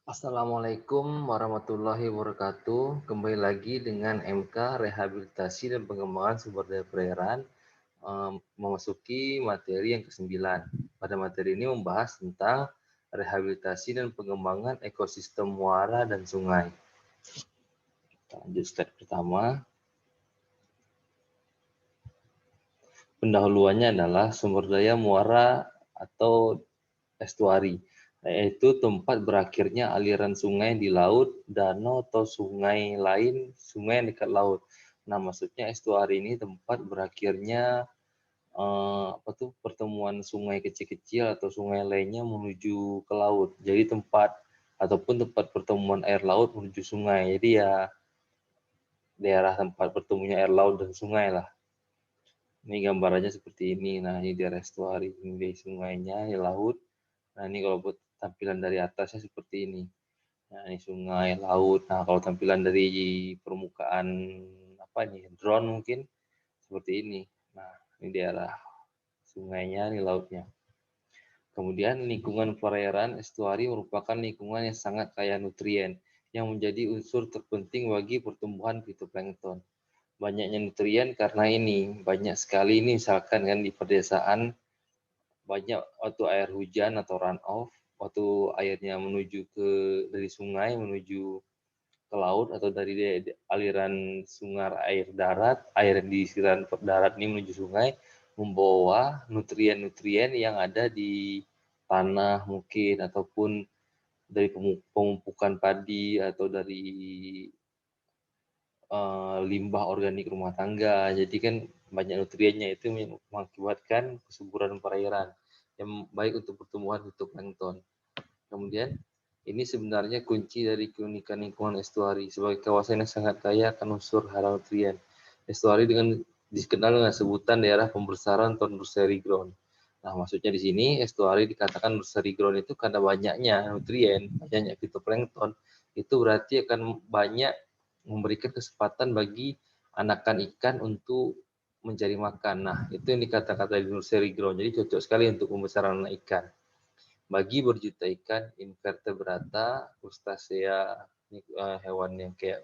Assalamualaikum warahmatullahi wabarakatuh. Kembali lagi dengan MK Rehabilitasi dan Pengembangan Sumber Daya Perairan, memasuki materi yang ke-9. Pada materi ini membahas tentang rehabilitasi dan pengembangan ekosistem muara dan sungai. Kita lanjut slide pertama. Pendahuluannya adalah sumber daya muara atau estuari, yaitu tempat berakhirnya aliran sungai di laut, danau, atau sungai lain, sungai yang dekat laut. Nah, maksudnya estuari ini tempat berakhirnya pertemuan sungai kecil-kecil atau sungai lainnya menuju ke laut. Jadi tempat ataupun tempat pertemuan air laut menuju sungai. Jadi ya daerah tempat bertemunya air laut dan sungai lah. Ini gambarannya seperti ini. Nah, ini daerah estuari, ini di sungainya, di laut. Nah, ini kalau buat tampilan dari atasnya seperti ini. Nah, ini sungai, laut. Nah, kalau tampilan dari permukaan apa nih, drone mungkin seperti ini. Nah, ini daerah sungainya, ini lautnya. Kemudian lingkungan perairan estuari merupakan lingkungan yang sangat kaya nutrien yang menjadi unsur terpenting bagi pertumbuhan fitoplankton. Banyaknya nutrien karena ini banyak sekali ini misalkan kan di pedesaan banyak waktu air hujan atau run off, waktu airnya menuju dari sungai menuju ke laut atau dari aliran sungai air darat, air di siran darat ini menuju sungai, membawa nutrien-nutrien yang ada di tanah mungkin ataupun dari pemumpukan padi atau dari limbah organik rumah tangga. Jadi kan banyak nutriennya itu mengakibatkan kesuburan perairan yang baik untuk pertumbuhan fitoplankton. Kemudian ini sebenarnya kunci dari keunikan lingkungan estuari sebagai kawasan yang sangat kaya akan unsur hara nutrien. Estuari dikenal dengan sebutan daerah pembesaran atau nursery ground. Nah, maksudnya di sini estuari dikatakan nursery ground itu karena banyaknya nutrien, banyaknya fitoplankton, itu berarti akan banyak memberikan kesempatan bagi anakan ikan untuk mencari makan. Nah, itu yang dikata-kata di nursery ground. Jadi cocok sekali untuk pembesaran anak ikan. Bagi berjuta ikan invertebrata, crustacea, hewan yang kayak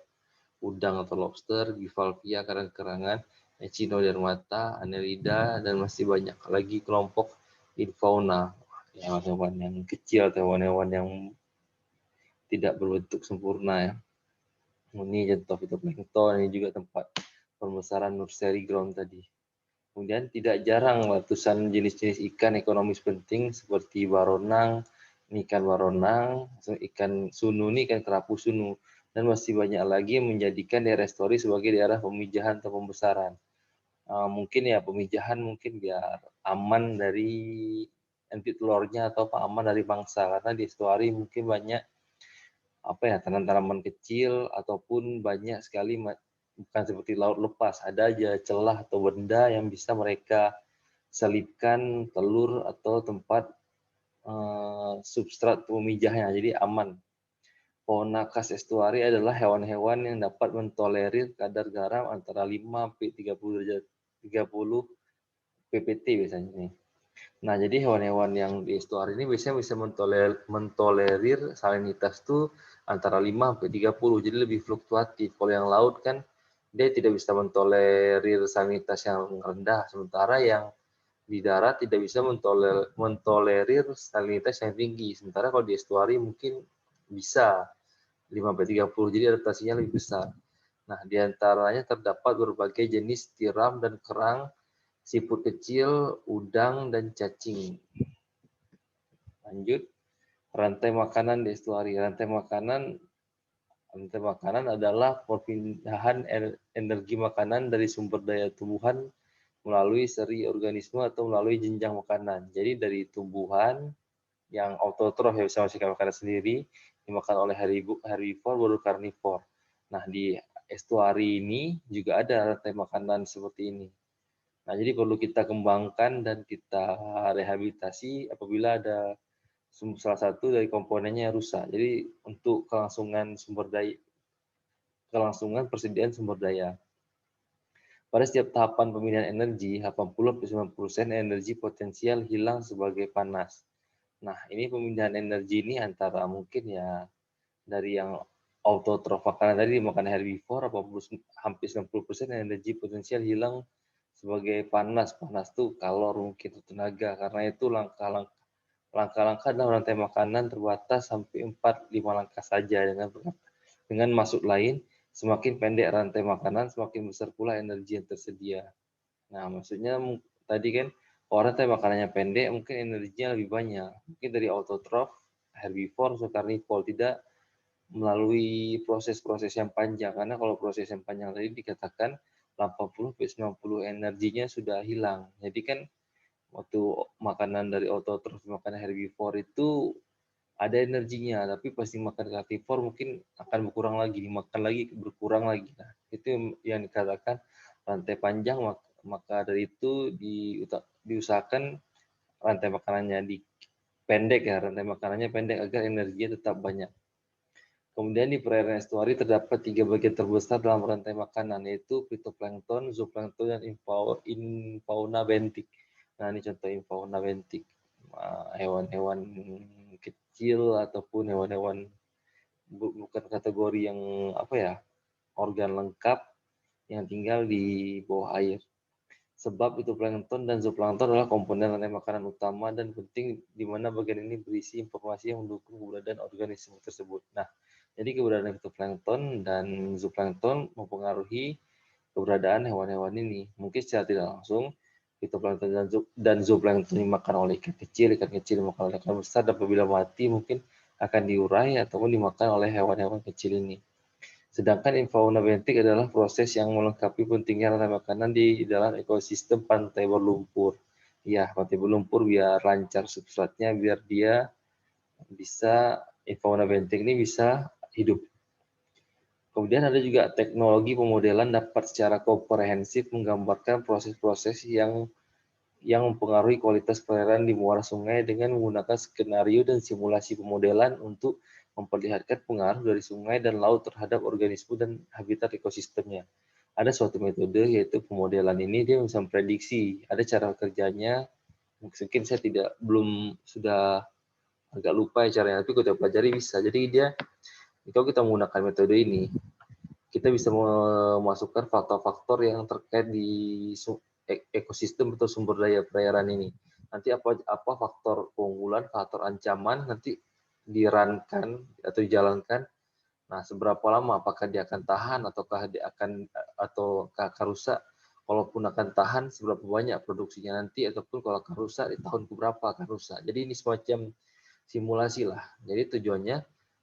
udang atau lobster, bivalvia, karang-karangan, echinodermata, annelida, dan masih banyak lagi kelompok infauna, hewan-hewan yang kecil atau hewan-hewan yang tidak berbentuk sempurna ya. Ini contoh fitoplankton, ini juga tempat pembesaran nursery ground tadi. Kemudian tidak jarang ratusan jenis-jenis ikan ekonomis penting seperti baronang, ikan baronang, ikan sunu ini ikan kerapu sunu, dan masih banyak lagi yang menjadikan daerah estuari sebagai daerah pemijahan atau pembesaran. Mungkin ya pemijahan mungkin biar aman dari entit telurnya atau aman dari mangsa karena di estuari mungkin banyak apa ya tanaman-tanaman kecil ataupun banyak sekali bukan seperti laut lepas, ada aja celah atau benda yang bisa mereka selipkan telur atau tempat substrat pemijahnya, jadi aman. Fauna khas estuari adalah hewan-hewan yang dapat mentolerir kadar garam antara 5 sampai 30 ppt biasanya nih. Nah, jadi hewan-hewan yang di estuari ini biasanya bisa mentolerir salinitas tuh antara 5 sampai 30, jadi lebih fluktuatif. Kalau yang laut kan dia tidak bisa mentolerir salinitas yang rendah, sementara yang di darat tidak bisa mentolerir salinitas yang tinggi. Sementara kalau di estuari mungkin bisa 5 sampai 30, jadi adaptasinya lebih besar. Nah, di antaranya terdapat berbagai jenis tiram dan kerang, siput kecil, udang, dan cacing. Lanjut, rantai makanan di estuari. Rantai makanan adalah perpindahan energi makanan dari sumber daya tumbuhan melalui seri organisme atau melalui jenjang makanan. Jadi dari tumbuhan yang autotrof yang bisa menghasilkan makanan sendiri dimakan oleh herbivore baru karnivor. Nah, di estuari ini juga ada rantai makanan seperti ini. Nah, jadi perlu kita kembangkan dan kita rehabilitasi apabila ada salah satu dari komponennya rusak. Jadi untuk kelangsungan persediaan sumber daya. Pada setiap tahapan pemindahan energi, 80-90% energi potensial hilang sebagai panas. Nah, ini pemindahan energi ini antara mungkin ya dari yang autotrof makanan tadi dimakan herbivore, hampir 90% energi potensial hilang sebagai panas. Panas tuh kalor, mungkin itu tenaga. Karena itu langkah-langkah dalam rantai makanan terbatas sampai 4-5 langkah saja. Dengan maksud lain, semakin pendek rantai makanan, semakin besar pula energi yang tersedia. Nah, maksudnya tadi kan kalau rantai makanannya pendek, mungkin energinya lebih banyak. Mungkin dari autotrof, herbivore, karnivore, tidak melalui proses-proses yang panjang. Karena kalau proses yang panjang tadi dikatakan 80-90 energinya sudah hilang. Jadi kan waktu makanan dari autotrof, makanan herbivore itu ada energinya, tapi pasti makan karnivore mungkin akan berkurang lagi, dimakan lagi berkurang lagi. Nah, itu yang dikatakan rantai panjang, maka dari itu diusahakan rantai makanannya pendek ya, rantai makanannya pendek agar energinya tetap banyak. Kemudian di perairan estuari terdapat 3 bagian terbesar dalam rantai makanan, yaitu fitoplankton, zooplankton, dan infauna bentik. Nah, ini contoh infauna bentik. Hewan-hewan kecil ataupun hewan-hewan bukan kategori yang organ lengkap yang tinggal di bawah air. Sebab itu plankton dan zooplankton adalah komponen rantai makanan utama dan penting di mana bagian ini berisi informasi yang mendukung keberadaan organisme tersebut. Nah, jadi keberadaan fitoplankton dan zooplankton mempengaruhi keberadaan hewan-hewan ini. Mungkin secara tidak langsung, fitoplankton dan zooplankton dimakan oleh ikan kecil dimakan oleh ikan besar, dan apabila mati mungkin akan diurai ataupun dimakan oleh hewan-hewan kecil ini. Sedangkan infauna bentik adalah proses yang melengkapi pentingnya rantai makanan di dalam ekosistem pantai berlumpur. Ya, pantai berlumpur biar lancar substratnya, biar dia bisa, infauna bentik ini bisa hidup. Kemudian ada juga teknologi pemodelan dapat secara komprehensif menggambarkan proses-proses yang mempengaruhi kualitas perairan di muara sungai dengan menggunakan skenario dan simulasi pemodelan untuk memperlihatkan pengaruh dari sungai dan laut terhadap organisme dan habitat ekosistemnya. Ada suatu metode yaitu pemodelan ini dia bisa memprediksi. Ada cara kerjanya, mungkin saya sudah agak lupa ya caranya, tapi kita pelajari bisa. Jadi kalau kita menggunakan metode ini, kita bisa memasukkan faktor-faktor yang terkait di ekosistem atau sumber daya perairan ini. Nanti apa faktor keunggulan, faktor ancaman, nanti dirankan atau dijalankan. Nah, seberapa lama, apakah dia akan tahan ataukah rusak? Kalaupun akan tahan, seberapa banyak produksinya nanti, ataupun kalau akan rusak di tahun keberapa akan rusak. Jadi ini semacam simulasi lah. Jadi tujuannya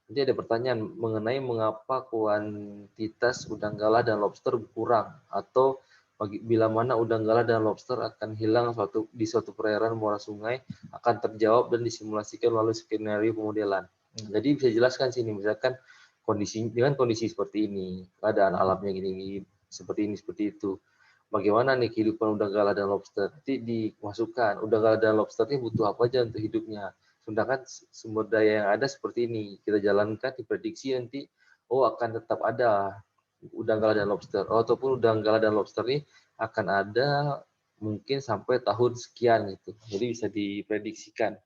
nanti ada pertanyaan mengenai mengapa kuantitas udang galah dan lobster berkurang, atau bila mana udang galah dan lobster akan hilang di suatu perairan muara sungai akan terjawab dan disimulasikan melalui skenario pemodelan. Jadi bisa jelaskan sini, misalkan dengan kondisi seperti ini, keadaan alamnya gini, seperti itu. Bagaimana nih kehidupan udang galah dan lobster? Nanti dimasukkan udang galah dan lobster ini butuh apa aja untuk hidupnya. Sedangkan sumber daya yang ada seperti ini, kita jalankan, diprediksi nanti, akan tetap ada udang galah dan lobster. Ataupun udang galah dan lobster ini akan ada mungkin sampai tahun sekian gitu. Jadi bisa diprediksikan.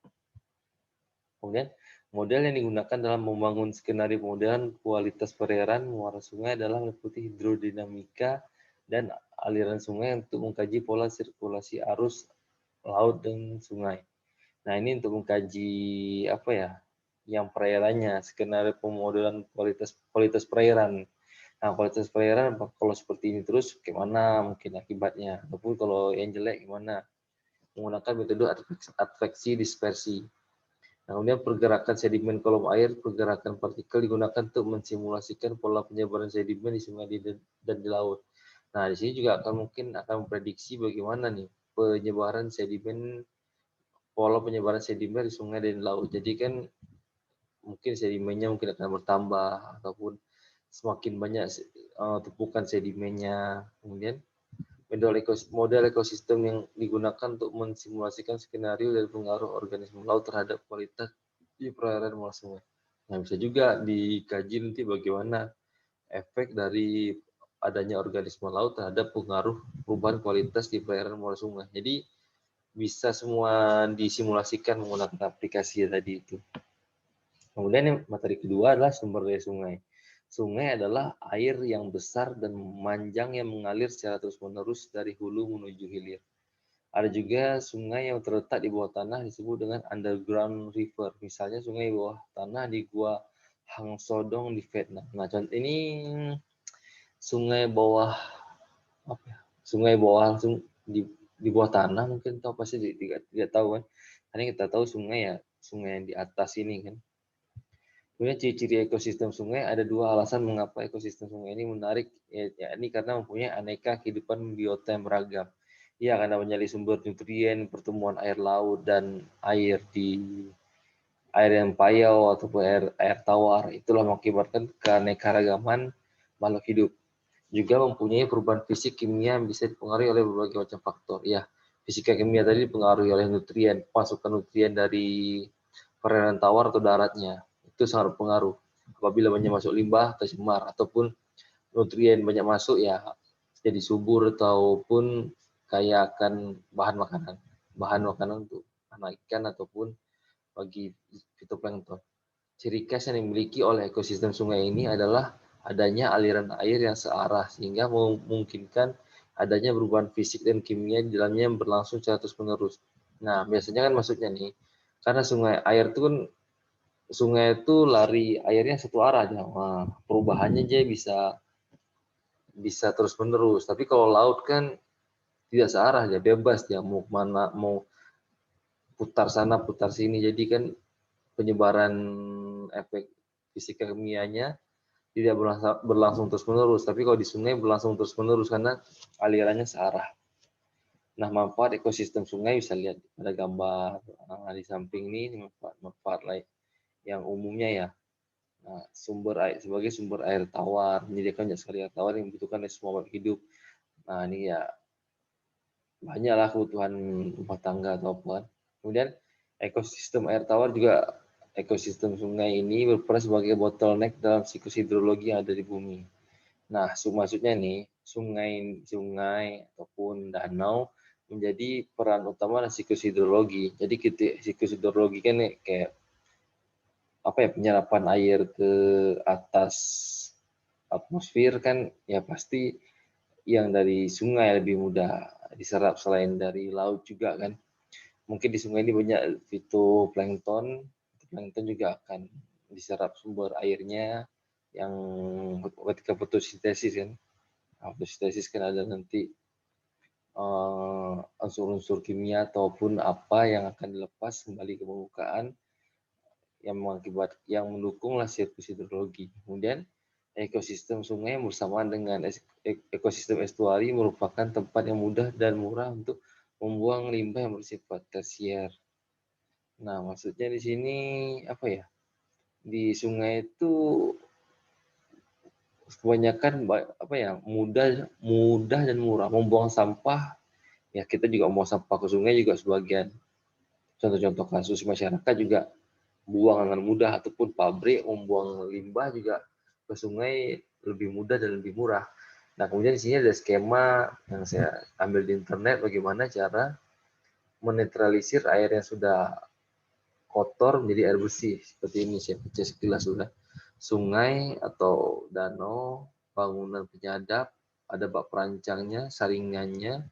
Kemudian model yang digunakan dalam membangun skenario pemodelan kualitas perairan muara sungai adalah meliputi hidrodinamika dan aliran sungai untuk mengkaji pola sirkulasi arus laut dan sungai. Nah, ini untuk mengkaji yang perairannya, skenario pemodelan kualitas perairan. Nah, kualitas perairan kalau seperti ini terus gimana mungkin akibatnya, ataupun kalau yang jelek gimana, menggunakan metode adveksi dispersi. Nah, kemudian pergerakan sedimen kolom air, pergerakan partikel digunakan untuk mensimulasikan pola penyebaran sedimen di sungai dan di laut. Nah, di sini juga akan memprediksi bagaimana nih pola penyebaran sedimen di sungai dan di laut. Jadi kan mungkin sedimennya akan bertambah ataupun semakin banyak tumpukan sedimennya. Kemudian model ekosistem yang digunakan untuk mensimulasikan skenario dari pengaruh organisme laut terhadap kualitas di perairan muara sungai. Nah, bisa juga dikaji nanti bagaimana efek dari adanya organisme laut terhadap pengaruh perubahan kualitas di perairan muara sungai. Jadi bisa semua disimulasikan menggunakan aplikasi tadi itu. Kemudian yang materi kedua adalah sumber daya sungai. Sungai adalah air yang besar dan memanjang yang mengalir secara terus-menerus dari hulu menuju hilir. Ada juga sungai yang terletak di bawah tanah disebut dengan underground river. Misalnya sungai bawah tanah di Gua Hang Sodong di Vietnam. Nah, contoh ini sungai bawah apa ya? Sungai bawah langsung di bawah tanah mungkin tahu pasti tidak tahu kan. Karena kita tahu sungai ya sungai yang di atas ini kan. Kemudian ciri-ciri ekosistem sungai ada dua alasan mengapa ekosistem sungai ini menarik, yakni karena mempunyai aneka kehidupan biota yang beragam. Ya, karena menyalip sumber nutrien, pertemuan air laut dan air di air yang payau ataupun air tawar, itulah mengakibatkan keanekaragaman makhluk hidup. Juga mempunyai perubahan fisik kimia yang bisa dipengaruhi oleh berbagai macam faktor. Ya, fisika kimia tadi dipengaruhi oleh nutrien, pasukan nutrien dari perairan tawar atau daratnya. Itu sangat berpengaruh. Apabila banyak masuk limbah, tercemar, ataupun nutrien banyak masuk ya jadi subur ataupun kaya akan bahan makanan untuk anak ikan ataupun bagi fitoplankton. Ciri khas yang dimiliki oleh ekosistem sungai ini adalah adanya aliran air yang searah sehingga memungkinkan adanya perubahan fisik dan kimia di dalamnya yang berlangsung secara terus-menerus. Nah, biasanya kan maksudnya nih, karena sungai itu lari airnya satu arah aja. Nah, perubahannya aja bisa terus-menerus. Tapi kalau laut kan tidak searah aja, bebas dia mau mana mau putar sana putar sini. Jadi kan penyebaran efek fisika kimianya tidak berlangsung terus-menerus, tapi kalau di sungai berlangsung terus-menerus karena alirannya searah. Nah, manfaat ekosistem sungai bisa lihat pada gambar di samping ini manfaat lain yang umumnya ya. Nah, sumber air sebagai sumber air tawar, menyediakan banyak sekali air tawar yang dibutuhkan oleh semua makhluk hidup. Nah, ini ya banyaklah kebutuhan rumah tangga atau apa. Kemudian ekosistem air tawar juga ekosistem sungai ini berperan sebagai bottleneck dalam siklus hidrologi yang ada di bumi. Nah, maksudnya nih, sungai ataupun danau menjadi peran utama dalam siklus hidrologi. Jadi siklus hidrologi kan kayak apa ya penyerapan air ke atas atmosfer kan ya pasti yang dari sungai lebih mudah diserap selain dari laut juga kan. Mungkin di sungai ini banyak fitoplankton, fitoplankton juga akan diserap sumber airnya yang ketika fotosintesis kan. Nah, fotosintesis kan ada nanti unsur-unsur kimia ataupun apa yang akan dilepas kembali ke permukaan yang mendukunglah siklus hidrologi. Kemudian ekosistem sungai bersamaan dengan ekosistem estuari merupakan tempat yang mudah dan murah untuk membuang limbah yang bersifat tersier. Nah, maksudnya di sini apa ya? Di sungai itu kebanyakan apa ya mudah dan murah membuang sampah. Ya kita juga mau sampah ke sungai juga sebagian contoh-contoh kasus masyarakat juga buang dengan mudah ataupun pabrik membuang limbah juga ke sungai lebih mudah dan lebih murah. Nah, kemudian di sini ada skema yang saya ambil di internet bagaimana cara menetralisir air yang sudah kotor menjadi air bersih. Seperti ini saya baca sekilas sudah. Sungai atau danau, bangunan penyadap, ada bak perancangnya, saringannya,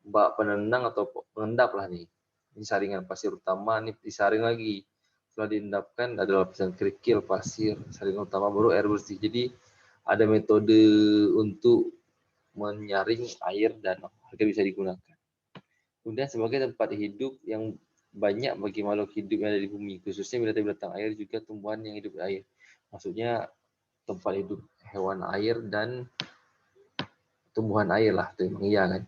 bak penendang atau pengendap lah nih. Ini saringan pasir utama, ini disaring lagi. Setelah diendapkan ada lapisan kerikil, pasir, saringan utama baru air bersih. Jadi ada metode untuk menyaring air danau agar bisa digunakan. Kemudian sebagai tempat hidup yang banyak bagi makhluk hidup yang ada di bumi, khususnya binatang-binatang air juga tumbuhan yang hidup di air. Maksudnya tempat hidup hewan air dan tumbuhan air lah, itu memang iya kan.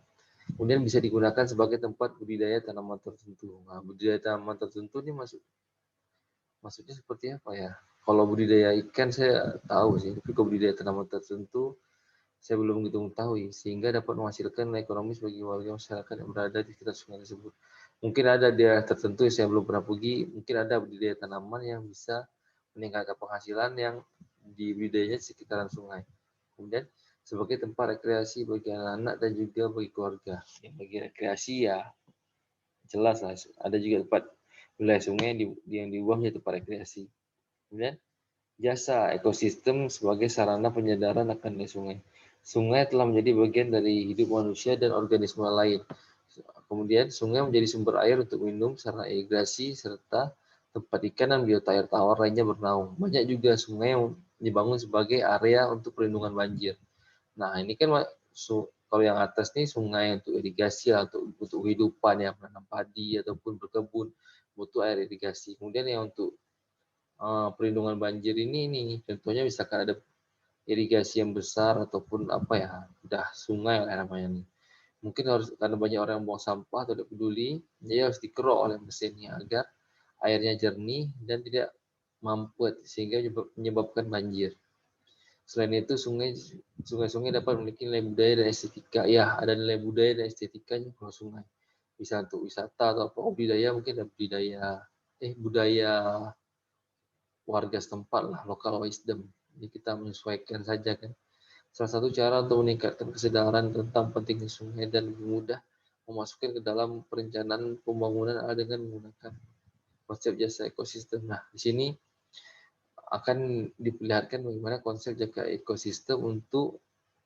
Kemudian bisa digunakan sebagai tempat budidaya tanaman tertentu. Nah, budidaya tanaman tertentu ini maksudnya seperti apa ya? Kalau budidaya ikan saya tahu sih, tapi kalau budidaya tanaman tertentu saya belum begitu mengetahui, sehingga dapat menghasilkan nilai ekonomis bagi warga masyarakat yang berada di sekitar sungai tersebut. Mungkin ada daerah tertentu yang saya belum pernah pergi, mungkin ada budidaya tanaman yang bisa meningkatkan penghasilan yang di budidayanya di sekitaran sungai. Kemudian sebagai tempat rekreasi bagi anak-anak dan juga bagi keluarga. Yang bagi rekreasi ya jelas lah, ada juga tempat wilayah sungai yang di bawahnya tempat rekreasi. Kemudian jasa ekosistem sebagai sarana penyadaran akan nilai sungai. Sungai telah menjadi bagian dari hidup manusia dan organisme lain. Kemudian sungai menjadi sumber air untuk minum, sarana irigasi, serta tempat ikan dan biota air tawar lainnya bernaung. Banyak juga sungai yang dibangun sebagai area untuk perlindungan banjir. Nah, ini kan kalau yang atas nih sungai untuk irigasi untuk kehidupan ya, menanam padi ataupun berkebun butuh air irigasi. Kemudian yang untuk perlindungan banjir ini nih, contohnya misalkan ada irigasi yang besar ataupun apa ya, udah sungai lah namanya nih. Mungkin harus karena banyak orang yang buang sampah atau tidak peduli, dia harus dikerok oleh mesinnya agar airnya jernih dan tidak mampet sehingga menyebabkan banjir. Selain itu, sungai-sungai dapat memiliki nilai budaya dan estetika. Ya, ada nilai budaya dan estetikanya kalau sungai. Bisa untuk wisata atau apa, budaya mungkin ada budaya warga setempat lah, local wisdom. Jadi kita menyesuaikan saja kan. Salah satu cara untuk meningkatkan kesadaran tentang pentingnya sungai dan lebih mudah memasukkan ke dalam perencanaan pembangunan adalah dengan menggunakan konsep jasa ekosistem. Nah, di sini akan diperlihatkan bagaimana konsep jaga ekosistem untuk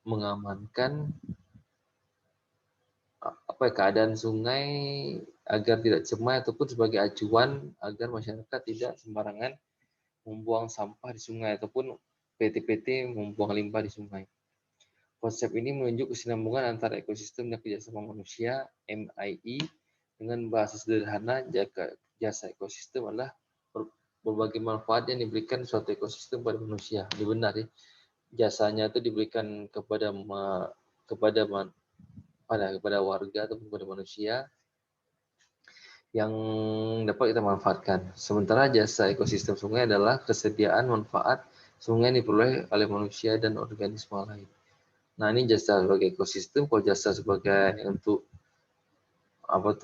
mengamankan keadaan sungai agar tidak cemar ataupun sebagai acuan agar masyarakat tidak sembarangan membuang sampah di sungai ataupun PT-PT membuang limbah di sungai. Konsep ini menunjuk kesinambungan antara ekosistem dan kerjasama manusia (MIE). Dengan bahasa sederhana, jasa ekosistem adalah berbagai manfaat yang diberikan suatu ekosistem pada manusia. Ini benar ya. Jasanya itu diberikan kepada warga atau kepada manusia yang dapat kita manfaatkan. Sementara jasa ekosistem sungai adalah kesediaan manfaat sungai yang diperoleh oleh manusia dan organisme lain. Nah, ini jasa sebagai ekosistem. Kalau jasa sebagai untuk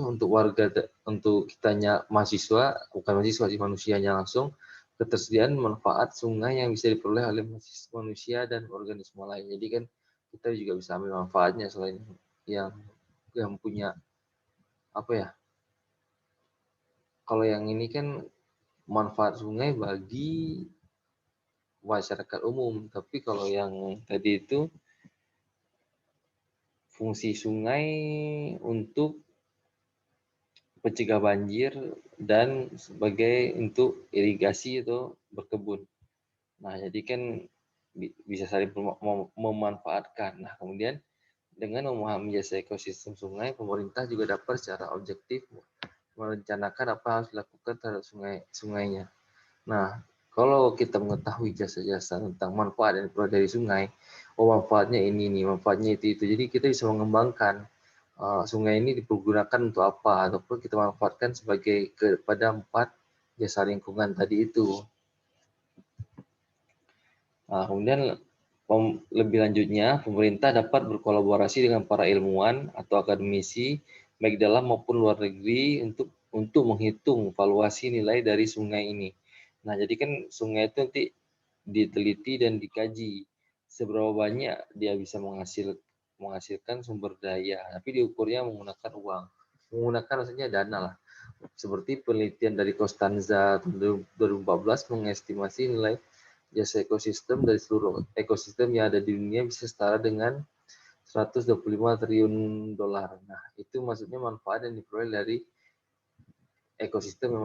untuk warga, untuk kitanya mahasiswa, bukan mahasiswa sih, manusianya langsung, ketersediaan manfaat sungai yang bisa diperoleh oleh manusia dan organisme lain. Jadi kan kita juga bisa ambil manfaatnya selain yang punya apa ya, kalau yang ini kan manfaat sungai bagi masyarakat umum, tapi kalau yang tadi itu fungsi sungai untuk pencegah banjir dan sebagai untuk irigasi atau berkebun. Nah, jadi kan bisa saling memanfaatkan. Nah, kemudian dengan memahami jasa ekosistem sungai, pemerintah juga dapat secara objektif merencanakan apa yang harus dilakukan terhadap sungainya. Nah, kalau kita mengetahui jasa-jasa tentang manfaat yang diperoleh dari sungai, manfaatnya ini nih, manfaatnya itu. Jadi kita bisa mengembangkan sungai ini dipergunakan untuk apa, ataupun kita manfaatkan sebagai kepada 4 jasa lingkungan tadi itu. Nah, kemudian lebih lanjutnya, pemerintah dapat berkolaborasi dengan para ilmuwan atau akademisi, baik dalam maupun luar negeri, untuk menghitung valuasi nilai dari sungai ini. Nah, jadi kan sungai itu nanti diteliti dan dikaji seberapa banyak dia bisa menghasilkan sumber daya, tapi diukurnya menggunakan uang. Menggunakan maksudnya dana lah. Seperti penelitian dari Costanza tahun 2014 mengestimasi nilai jasa ekosistem dari seluruh ekosistem yang ada di dunia bisa setara dengan 125 triliun dolar. Nah, itu maksudnya manfaat yang diperoleh dari ekosistem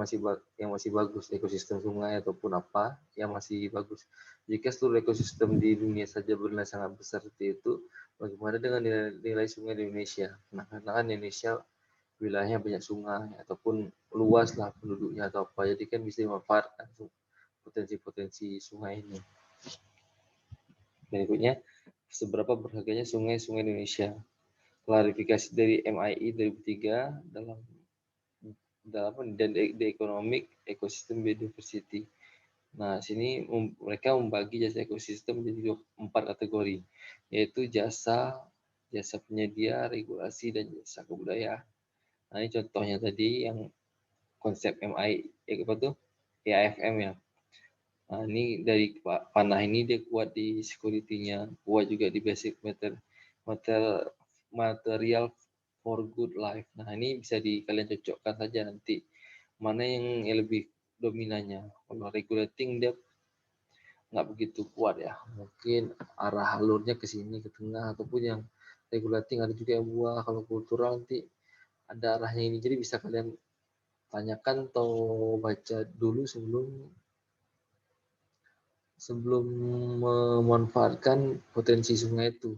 yang masih bagus, ekosistem sungai ataupun apa yang masih bagus. Jika seluruh ekosistem di dunia saja bernilai sangat besar seperti itu, bagaimana dengan nilai sungai di Indonesia? Nah, karena kan Indonesia wilayahnya banyak sungai ataupun luas lah penduduknya atau apa, jadi kan bisa dimanfaatkan potensi-potensi sungai ini. Berikutnya, seberapa berharganya sungai-sungai Indonesia? Klarifikasi dari MIE 2003 dalam The Economic Ecosystem Biodiversity. Nah, sini mereka membagi jasa ekosistem menjadi 4 kategori, yaitu jasa penyedia, regulasi, dan jasa kebudayaan. Nah, ini contohnya tadi yang konsep EAFM ya. Nah, ini dari panah ini dia kuat di security-nya, kuat juga di basic material for good life. Nah, ini bisa kalian cocokkan saja nanti mana yang lebih dominannya. Kalau regulating dia nggak begitu kuat ya. Mungkin arah alurnya ke sini, ke tengah, ataupun yang regulating ada juga yang buah. Kalau kultural nanti ada arahnya ini. Jadi bisa kalian tanyakan atau baca dulu sebelum sebelum memanfaatkan potensi sungai itu.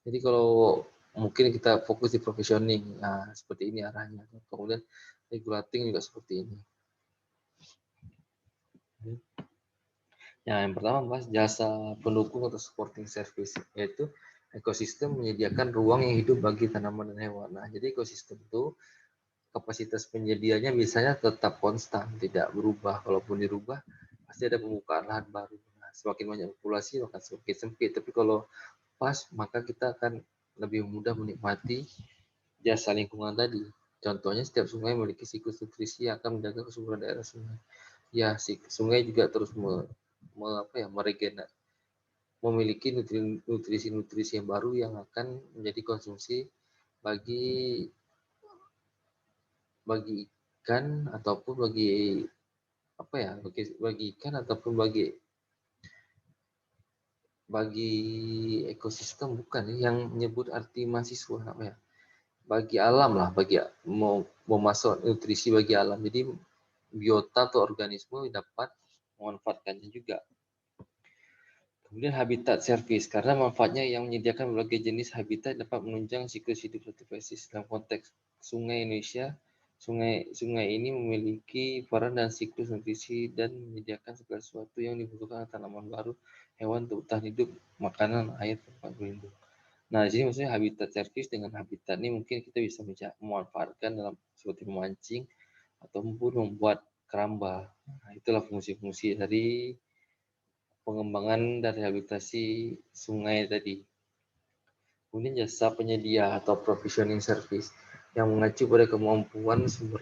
Jadi kalau mungkin kita fokus di provisioning, nah seperti ini arahnya. Kemudian regulating juga seperti ini. Yang pertama Mas, jasa pendukung atau supporting service, yaitu ekosistem menyediakan ruang yang hidup bagi tanaman dan hewan. Nah, jadi ekosistem itu kapasitas penyedianya biasanya tetap konstan, tidak berubah. Kalaupun dirubah, pasti ada pembukaan lahan baru. Nah, semakin banyak populasi, maka semakin sempit. Tapi kalau pas, maka kita akan lebih mudah menikmati jasa lingkungan tadi. Contohnya, setiap sungai memiliki siklus nutrisi yang akan menjaga kesuburan daerah sungai. Ya, sungai juga terus memiliki nutrisi-nutrisi yang baru yang akan menjadi konsumsi bagi bagi ikan ataupun bagi ikan ataupun bagi ekosistem, bukan yang menyebut arti mahasiswa apa ya, bagi alam lah, bagi mau masuk nutrisi bagi alam. Jadi biota atau organisme dapat memanfaatkannya juga. Kemudian habitat service, karena manfaatnya yang menyediakan berbagai jenis habitat dapat menunjang siklus hidup satu spesies. Dalam konteks sungai Indonesia, sungai ini memiliki peran dan siklus nutrisi dan menyediakan segala sesuatu yang dibutuhkan tanaman baru, hewan untuk bertahan hidup, makanan, air, tempat berlindung. Nah, di sini maksudnya habitat service. Dengan habitat ini mungkin kita bisa memanfaatkan dalam seperti memancing ataupun membuat keramba. Nah, itulah fungsi-fungsi dari pengembangan dan rehabilitasi sungai tadi. Kemudian jasa penyedia atau provisioning service yang mengacu pada kemampuan sungai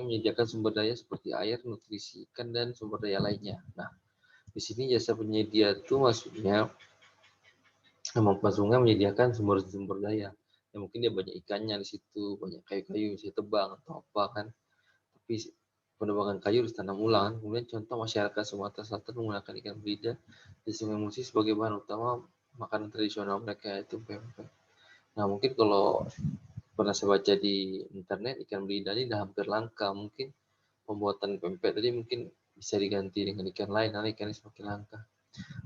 menyediakan sumber daya seperti air, nutrisi ikan, dan sumber daya lainnya. Nah, di sini jasa penyedia itu maksudnya kemampuan sungai menyediakan sumber-sumber daya. Ya mungkin dia banyak ikannya di situ, banyak kayu-kayu bisa tebang atau apa kan. Tapi penebangan kayu harus tanam ulang. Kemudian contoh masyarakat Sumatera Selatan menggunakan ikan belida di Sungai Musi sebagai bahan utama makanan tradisional mereka, yaitu pempek. Nah, mungkin kalau pernah saya baca di internet, ikan belida ini sudah hampir langka. Mungkin pembuatan pempek tadi mungkin bisa diganti dengan ikan lain, karena ikan ini semakin langka.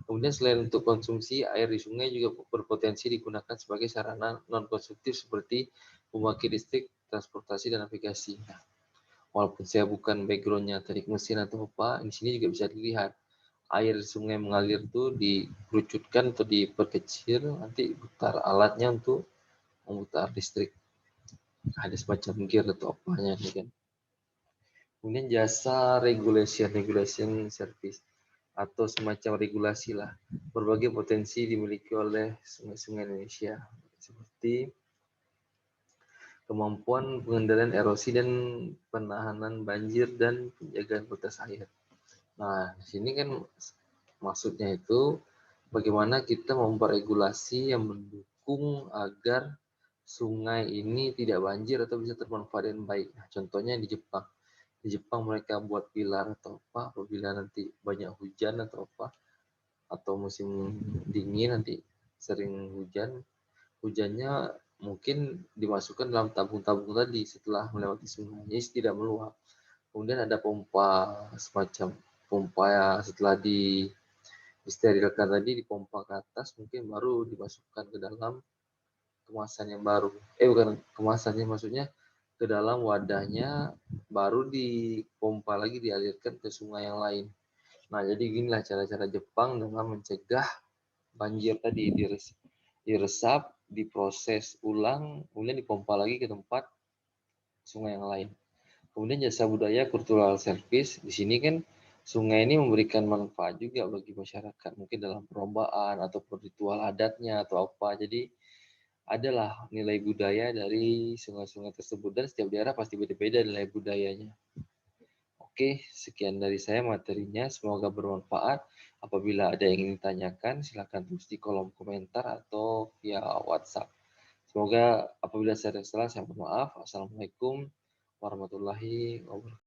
Kemudian selain untuk konsumsi, air di sungai juga berpotensi digunakan sebagai sarana non-konsumtif seperti pembangkit listrik, transportasi, dan navigasi. Nah, walaupun saya bukan backgroundnya teknik mesin atau apa, di sini juga bisa dilihat air sungai mengalir itu dikerucutkan atau diperkecil, nanti putar alatnya untuk memutar listrik. Ada semacam gear atau apanya kan. Kemudian jasa regulation service atau semacam regulasi lah. Berbagai potensi dimiliki oleh sungai-sungai Indonesia seperti kemampuan pengendalian erosi dan penahanan banjir dan penjagaan kualitas air. Nah, di sini kan maksudnya itu bagaimana kita membuat regulasi yang mendukung agar sungai ini tidak banjir atau bisa termanfaat dengan baik. Nah, contohnya di Jepang. Di Jepang mereka buat pilar atau apa apabila nanti banyak hujan atau apa, atau musim dingin nanti sering hujannya mungkin dimasukkan dalam tabung-tabung tadi setelah melewati sungai, jadi tidak meluap. Kemudian ada pompa, semacam pompa ya, setelah disterilkan tadi dipompa ke atas, mungkin baru dimasukkan ke dalam kemasan yang baru. Bukan kemasannya, maksudnya ke dalam wadahnya, baru dipompa lagi, dialirkan ke sungai yang lain. Nah, jadi inilah cara-cara Jepang dalam mencegah banjir tadi, diresap, diproses ulang, kemudian dipompa lagi ke tempat sungai yang lain. Kemudian jasa budaya cultural service, di sini kan sungai ini memberikan manfaat juga bagi masyarakat, mungkin dalam perlombaan atau ritual adatnya atau apa. Jadi adalah nilai budaya dari sungai-sungai tersebut, dan setiap daerah pasti beda-beda nilai budayanya. Oke, sekian dari saya materinya, semoga bermanfaat. Apabila ada yang ingin ditanyakan, silakan tulis di kolom komentar atau via WhatsApp. Semoga apabila saya ada salah, saya mohon maaf. Assalamualaikum warahmatullahi wabarakatuh.